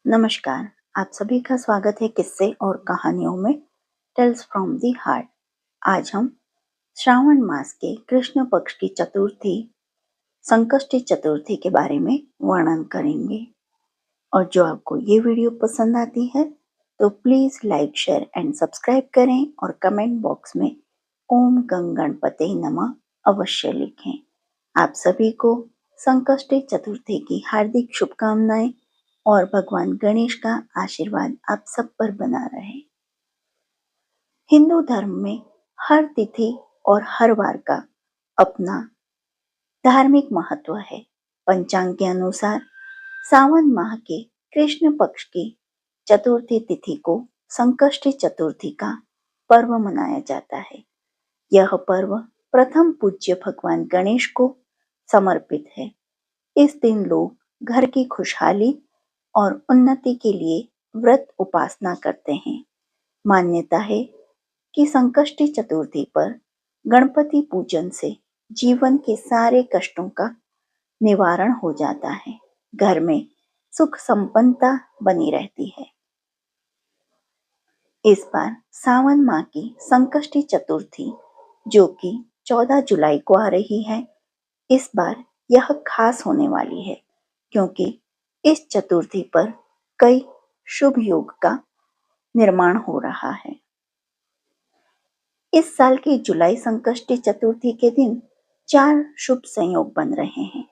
नमस्कार। आप सभी का स्वागत है किस्से और कहानियों में टेल्स फ्रॉम दी हार्ट। आज हम श्रावण मास के कृष्ण पक्ष की चतुर्थी संकष्टी चतुर्थी के बारे में वर्णन करेंगे। और जो आपको ये वीडियो पसंद आती है तो please like, share and subscribe करें और कमेंट बॉक्स में ओम गं गणपते नमः अवश्य लिखें। आप सभी को संकष्टी चतुर्थी की हार्दिक शुभकामनाएं और भगवान गणेश का आशीर्वाद आप सब पर बना रहे। हिंदू धर्म में हर तिथि और हर वार का अपना धार्मिक महत्व है। पंचांग के अनुसार सावन माह के कृष्ण पक्ष की चतुर्थी तिथि को संकष्टी चतुर्थी का पर्व मनाया जाता है। यह पर्व प्रथम पूज्य भगवान गणेश को समर्पित है। इस दिन लोग घर की खुशहाली और उन्नति के लिए व्रत उपासना करते हैं। मान्यता है कि संकष्टी चतुर्थी पर गणपति पूजन से जीवन के सारे कष्टों का निवारण हो जाता है। घर में सुख संपन्नता बनी रहती है। इस बार सावन माह की संकष्टी चतुर्थी जो कि 14 जुलाई को आ रही है, इस बार यह खास होने वाली है क्योंकि इस चतुर्थी पर कई शुभ योग का निर्माण हो रहा है। इस साल की जुलाई संकष्टी चतुर्थी के दिन 4 शुभ संयोग बन रहे हैं।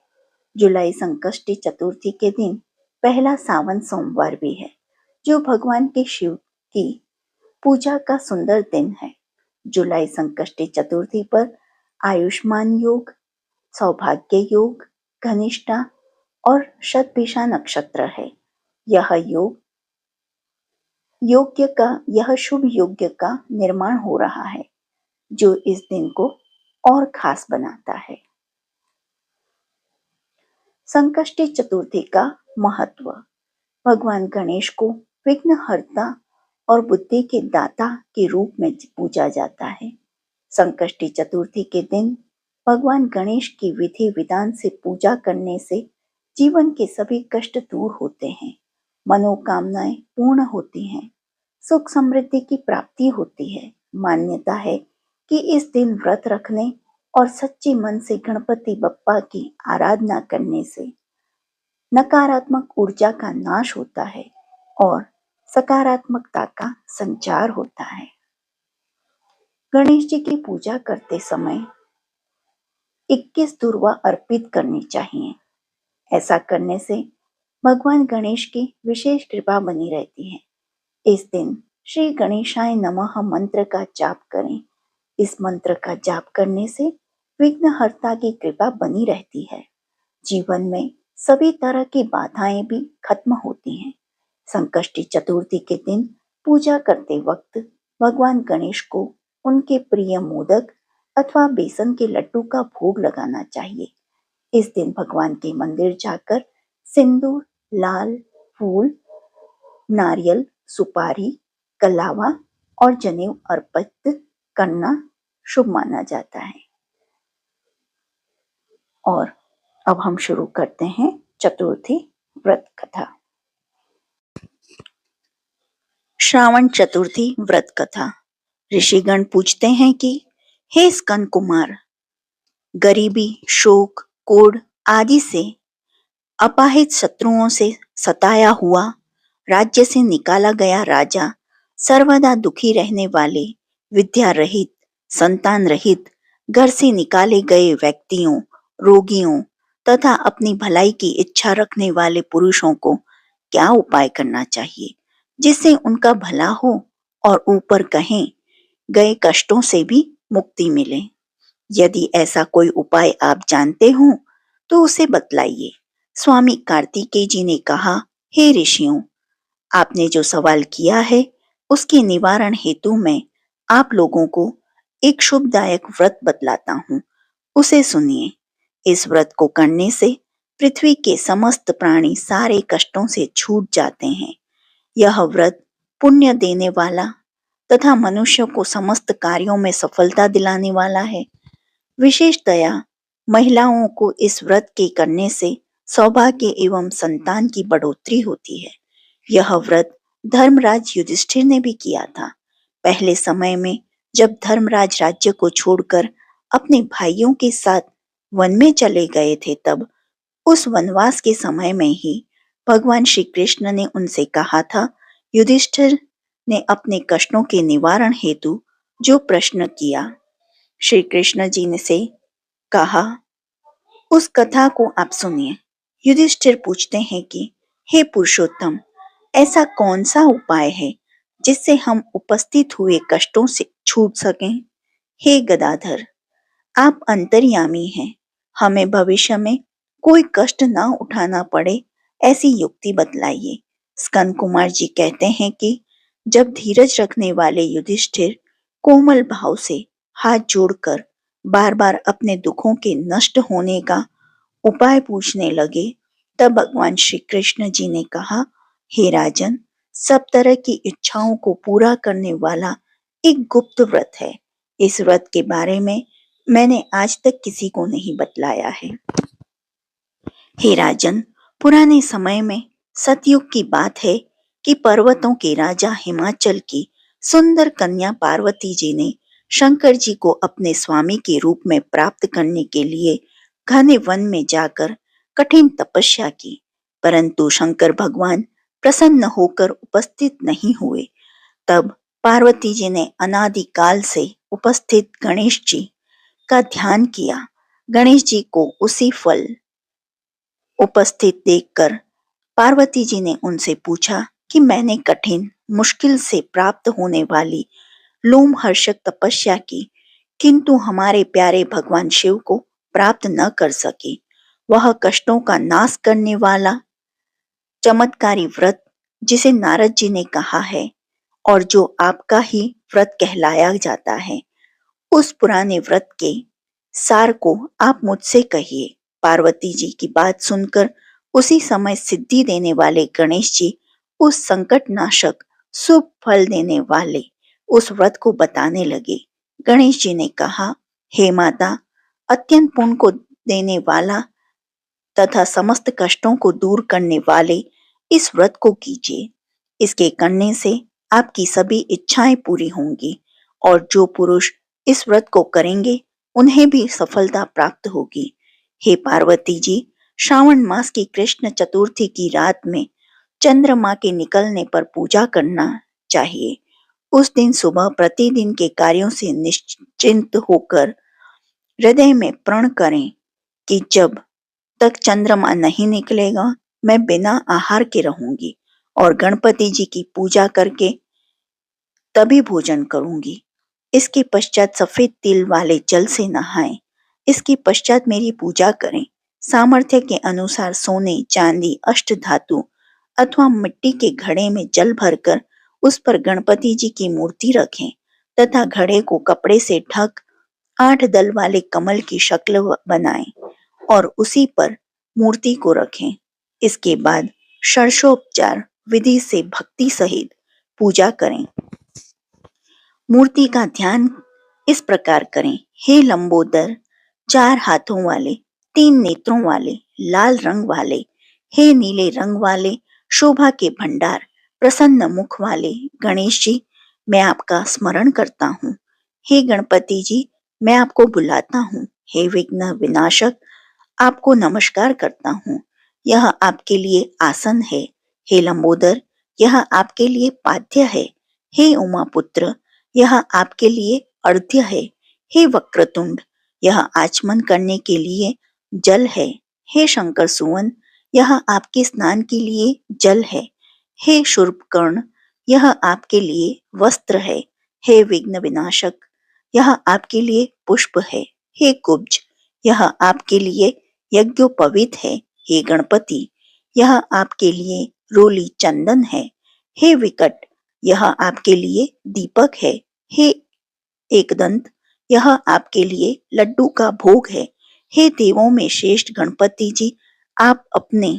जुलाई संकष्टी चतुर्थी के दिन पहला सावन सोमवार भी है, जो भगवान के शिव की पूजा का सुंदर दिन है। जुलाई संकष्टी चतुर्थी पर आयुष्मान योग, सौभाग्य योग, घनिष्ठा और शतभिषा नक्षत्र है। यह शुभ यज्ञ का निर्माण हो रहा है, जो इस दिन को और खास बनाता है। संकष्टी चतुर्थी का महत्व। भगवान गणेश को विघ्नहर्ता और बुद्धि के दाता के रूप में पूजा जाता है। संकष्टी चतुर्थी के दिन भगवान गणेश की विधि विधान से पूजा करने से जीवन के सभी कष्ट दूर होते हैं, मनोकामनाएं पूर्ण होती हैं, सुख समृद्धि की प्राप्ति होती है। मान्यता है कि इस दिन व्रत रखने और सच्चे मन से गणपति बप्पा की आराधना करने से नकारात्मक ऊर्जा का नाश होता है और सकारात्मकता का संचार होता है। गणेश जी की पूजा करते समय 21 दुर्वा अर्पित करनी चाहिए। ऐसा करने से भगवान गणेश की विशेष कृपा बनी रहती है। इस दिन श्री गणेशाय नमः मंत्र का जाप करें। इस मंत्र का जाप करने से विघ्नहर्ता की कृपा बनी रहती है। जीवन में सभी तरह की बाधाएं भी खत्म होती हैं। संकष्टी चतुर्थी के दिन पूजा करते वक्त भगवान गणेश को उनके प्रिय मोदक अथवा बेसन के लड्डू का भोग लगाना चाहिए। इस दिन भगवान के मंदिर जाकर सिंदूर, लाल फूल, नारियल, सुपारी, कलावा और जनेऊ अर्पित करना शुभ माना जाता है। और अब हम शुरू करते हैं चतुर्थी व्रत कथा। श्रावण चतुर्थी व्रत कथा। ऋषिगण पूछते हैं कि हे स्कंद कुमार, गरीबी, शोक, कोढ़ आदि से अपाहिज शत्रुओं से सताया हुआ, राज्य से निकाला गया राजा, सर्वदा दुखी रहने वाले, विद्या रहित, संतान रहित, घर से निकाले गए व्यक्तियों, रोगियों तथा अपनी भलाई की इच्छा रखने वाले पुरुषों को क्या उपाय करना चाहिए जिससे उनका भला हो और ऊपर कहें गए कष्टों से भी मुक्ति मिले। यदि ऐसा कोई उपाय आप जानते हो तो उसे बतलाइए। स्वामी कार्तिकेय जी ने कहा, हे ऋषियों, आपने जो सवाल किया है उसके निवारण हेतु मैं आप लोगों को एक शुभदायक व्रत बतलाता हूँ, उसे सुनिए। इस व्रत को करने से पृथ्वी के समस्त प्राणी सारे कष्टों से छूट जाते हैं। यह व्रत पुण्य देने वाला तथा मनुष्य को समस्त कार्यों में सफलता दिलाने वाला है। विशेषतया महिलाओं को इस व्रत के करने से सौभाग्य एवं संतान की बढ़ोतरी होती है। यह व्रत धर्मराज युधिष्ठिर ने भी किया था। पहले समय में जब धर्मराज राज्य को छोड़कर अपने भाइयों के साथ वन में चले गए थे, तब उस वनवास के समय में ही भगवान श्री कृष्ण ने उनसे कहा था। युधिष्ठिर ने अपने कष्टों के निवारण हेतु जो प्रश्न किया, श्री कृष्ण जी ने से कहा, उस कथा को आप सुनिए। युधिष्ठिर पूछते हैं कि हे पुरुषोत्तम, ऐसा कौन सा उपाय है जिससे हम उपस्थित हुए कष्टों से छूट सकें? हे गदाधर, आप अंतर्यामी हैं, हमें भविष्य में कोई कष्ट ना उठाना पड़े ऐसी युक्ति बतलाइए। स्कंद कुमार जी कहते हैं कि जब धीरज रखने वाले युधिष्ठिर कोमल भाव से हाथ जोड़कर बार बार अपने दुखों के नष्ट होने का उपाय पूछने लगे, तब भगवान श्री कृष्ण जी ने कहा, हे राजन, सब तरह की इच्छाओं को पूरा करने वाला एक गुप्त व्रत है। इस व्रत के बारे में मैंने आज तक किसी को नहीं बतलाया है। हे राजन, पुराने समय में सतयुग की बात है कि पर्वतों के राजा हिमाचल की सुंदर कन्या पार्वती जी ने शंकर जी को अपने स्वामी के रूप में प्राप्त करने के लिए घने वन में जाकर कठिन तपस्या की, परंतु शंकर भगवान प्रसन्न होकर उपस्थित नहीं हुए। तब पार्वती जी ने अनादिकाल से उपस्थित गणेश जी का ध्यान किया। गणेश जी को उसी फल उपस्थित देखकर पार्वती जी ने उनसे पूछा कि मैंने कठिन मुश्किल से प्राप्त होने वाली लोमहर्षक तपस्या की, किंतु हमारे प्यारे भगवान शिव को प्राप्त न कर सके। वह कष्टों का नाश करने वाला चमत्कारी व्रत जिसे नारद जी ने कहा है और जो आपका ही व्रत कहलाया जाता है, उस पुराने व्रत के सार को आप मुझसे कहिए। पार्वती जी की बात सुनकर उसी समय सिद्धि देने वाले गणेश जी उस संकट नाशक शुभ फल देने वाले उस व्रत को बताने लगे। गणेश जी ने कहा, हे माता, अत्यंत पुण्य को देने वाला तथा समस्त कष्टों को दूर करने वाले इस व्रत को कीजिए। इसके करने से आपकी सभी इच्छाएं पूरी होंगी और जो पुरुष इस व्रत को करेंगे उन्हें भी सफलता प्राप्त होगी। हे पार्वती जी, श्रावण मास की कृष्ण चतुर्थी की रात में चंद्रमा के निकलने पर पूजा करना चाहिए। उस दिन सुबह प्रतिदिन के कार्यों से निश्चिंत होकर हृदय में प्रण करें कि जब तक चंद्रमा नहीं निकलेगा मैं बिना आहार के रहूंगी और गणपति जी की पूजा करके तभी भोजन करूंगी। इसके पश्चात सफेद तिल वाले जल से नहाएं। इसके पश्चात मेरी पूजा करें। सामर्थ्य के अनुसार सोने, चांदी, अष्ट धातु अथवा मिट्टी के घड़े में जल भरकर उस पर गणपति जी की मूर्ति रखें तथा घड़े को कपड़े से ढक 8 दल वाले कमल की शक्ल बनाएं और उसी पर मूर्ति को रखें। इसके बाद षोडशोपचार विधि से भक्ति सहित पूजा करें। मूर्ति का ध्यान इस प्रकार करें, हे लंबोदर, 4 हाथों वाले, 3 नेत्रों वाले, लाल रंग वाले, हे नीले रंग वाले, शोभा के भंडार, प्रसन्न मुख वाले गणेश जी, मैं आपका स्मरण करता हूँ। हे गणपति जी, मैं आपको बुलाता हूँ। हे विघ्न विनाशक, आपको नमस्कार करता हूँ। यह आपके लिए आसन है। हे लंबोदर, यह आपके लिए पाद्य है। हे उमापुत्र, यह आपके लिए अर्घ्य है। हे वक्रतुंड, यह आचमन करने के लिए जल है। हे शंकर सुवन, यह आपके स्नान के लिए जल है। हे शूर्पकर्ण, यह आपके लिए वस्त्र है। हे विघ्न विनाशक, यह आपके लिए पुष्प है। हे कुब्ज, यह आपके लिए यज्ञोपवीत है। हे गणपति, यह आपके लिए रोली चंदन है। हे विकट, यह आपके लिए दीपक है। हे एकदंत, यह आपके लिए लड्डू का भोग है। हे देवों में श्रेष्ठ गणपति जी, आप अपने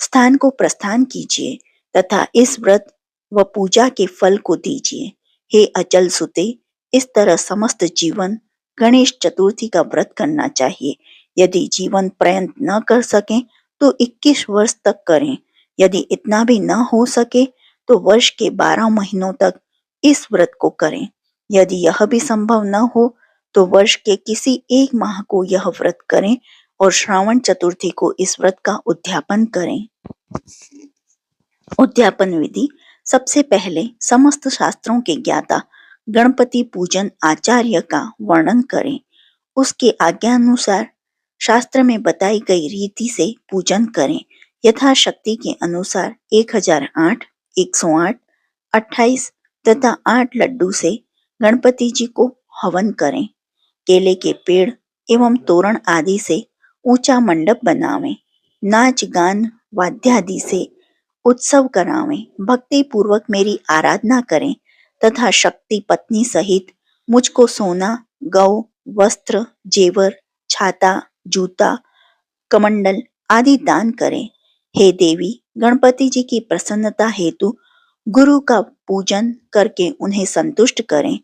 स्थान को प्रस्थान कीजिए तथा इस व्रत व पूजा के फल को दीजिए। हे अचल सुते, इस तरह समस्त जीवन गणेश चतुर्थी का व्रत करना चाहिए। यदि जीवन पर्यंत न कर सकें तो 21 वर्ष तक करें। यदि इतना भी न हो सके तो वर्ष के 12 महीनों तक इस व्रत को करें। यदि यह भी संभव न हो तो वर्ष के किसी एक माह को यह व्रत करें और श्रावण चतुर्थी को इस व्रत का उद्यापन करें। उद्यापन विधि। सबसे पहले समस्त शास्त्रों के ज्ञाता गणपति पूजन आचार्य का वर्णन करें। उसके आज्ञानुसार शास्त्र में बताई गई रीति से पूजन करें। यथाशक्ति के अनुसार 1008, 108, 28 तथा 8 लड्डू से गणपति जी को हवन करें। केले के पेड़ एवं तोरण आदि से ऊंचा मंडप बनावें। नाच गान वाद्यादि से उत्सव करावें। भक्ति पूर्वक मेरी आराधना करें तथा शक्ति पत्नी सहित मुझको सोना, गौ, वस्त्र, जेवर, छाता, जूता, कमंडल आदि दान करें। हे देवी, गणपति जी की प्रसन्नता हेतु गुरु का पूजन करके उन्हें संतुष्ट करें।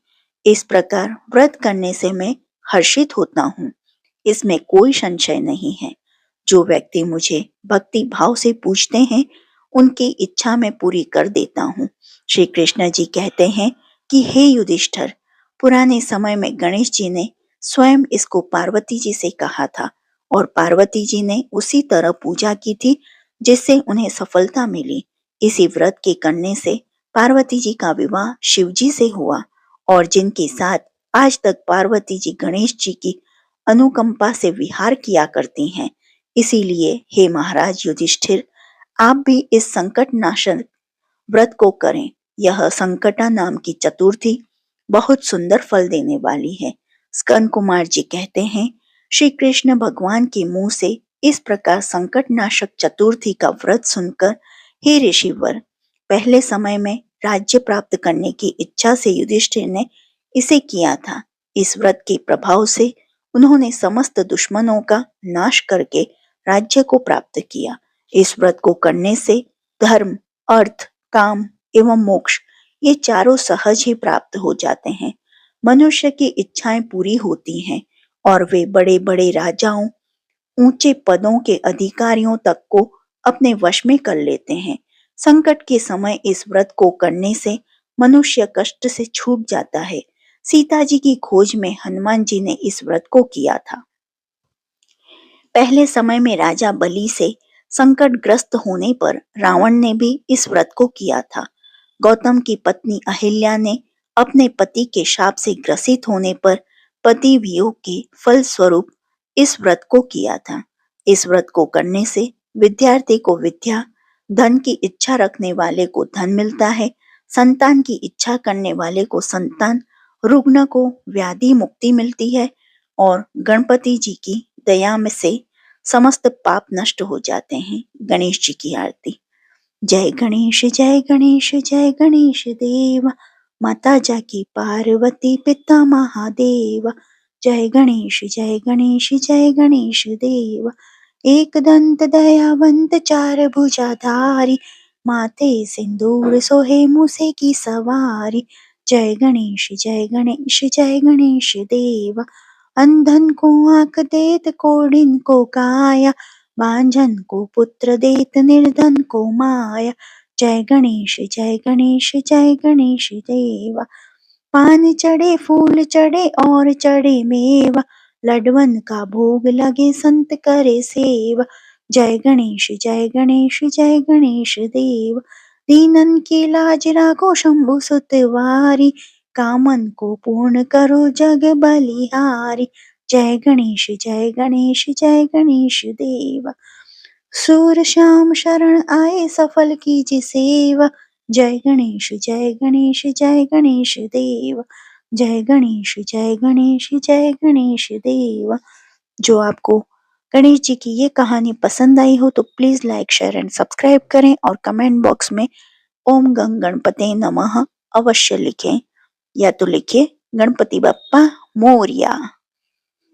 इस प्रकार व्रत करने से मैं हर्षित होता हूँ, इसमें कोई संशय नहीं है। जो व्यक्ति मुझे भक्ति भाव से पूजते हैं उनकी इच्छा मैं पूरी कर देता हूँ। श्री कृष्ण जी कहते हैं कि हे युधिष्ठिर, पुराने समय में गणेश जी ने स्वयं इसको पार्वती जी से कहा था और पार्वती जी ने उसी तरह पूजा की थी जिससे उन्हें सफलता मिली। इसी व्रत के करने से पार्वती जी का विवाह शिव जी से हुआ और जिनके साथ आज तक पार्वती जी गणेश जी की अनुकंपा से विहार किया करती हैं। इसीलिए हे महाराज युधिष्ठिर, आप भी इस संकट नाशक व्रत को करें। यह संकटा नाम की चतुर्थी बहुत सुंदर फल देने वाली है। स्कंद कुमार जी कहते हैं, श्री कृष्ण भगवान के मुंह से इस प्रकार संकट नाशक चतुर्थी का व्रत सुनकर हे ऋषिवर, पहले समय में राज्य प्राप्त करने की इच्छा से युधिष्ठिर ने इसे किया था। इस व्रत के प्रभाव से उन्होंने समस्त दुश्मनों का नाश करके राज्य को प्राप्त किया। इस व्रत को करने से धर्म, अर्थ, काम एवं मोक्ष ये चारों सहज ही प्राप्त हो जाते हैं। मनुष्य की इच्छाएं पूरी होती हैं और वे बड़े बड़े राजाओं, ऊंचे पदों के अधिकारियों तक को अपने वश में कर लेते हैं। संकट के समय इस व्रत को करने से मनुष्य कष्ट से छूट जाता है। सीता जी की खोज में हनुमान जी ने इस व्रत को किया था। पहले समय में राजा बलि से संकटग्रस्त होने पर रावण ने भी इस व्रत को किया था। गौतम की पत्नी अहिल्या ने अपने पति के शाप से ग्रसित होने पर पति वियोग के फल स्वरूप इस व्रत को किया था। इस व्रत को करने से विद्यार्थी को विद्या, धन की इच्छा रखने वाले को धन मिलता है, संतान की इच्छा करने वाले को संतान, रुग्ण को व्याधि मुक्ति मिलती है और गणपति जी की दया में से समस्त पाप नष्ट हो जाते हैं। गणेश जी की आरती। जय गणेश जय गणेश जय गणेश देव, माता जाकी पार्वती पिता महादेव। जय गणेश जय गणेश जय गणेश देव, एक दंत दयावंत चार भुजाधारी, माथे सिंदूर सोहे मूसे की सवारी। जय गणेश जय गणेश जय गणेश देव, अंधन को आंख देत कोढ़िन को काया, बांझन को पुत्र देत निर्धन को माया। जय गणेश जय गणेश जय गणेश देवा, पान चढ़े फूल चढ़े और चढ़े मेवा, लडवन का भोग लगे संत करे सेवा। जय गणेश जय गणेश जय गणेश देव, दीनन की लाज राखो शंभु सुतवारी, कामन को पूर्ण करो जग बलिहारी। जय गणेश जय गणेश जय गणेश देवा, सूर श्याम शरण आए सफल कीजिए सेवा। जय गणेश जय गणेश जय गणेश देव, जय गणेश जय गणेश जय गणेश देव। जो आपको गणेश जी की ये कहानी पसंद आई हो तो please like, share and subscribe करें और कमेंट बॉक्स में ओम गंग गणपते नमः अवश्य लिखें या तो लिखिए गणपति बप्पा मोरया।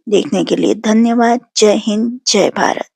देखने के लिए धन्यवाद। जय हिंद, जय भारत।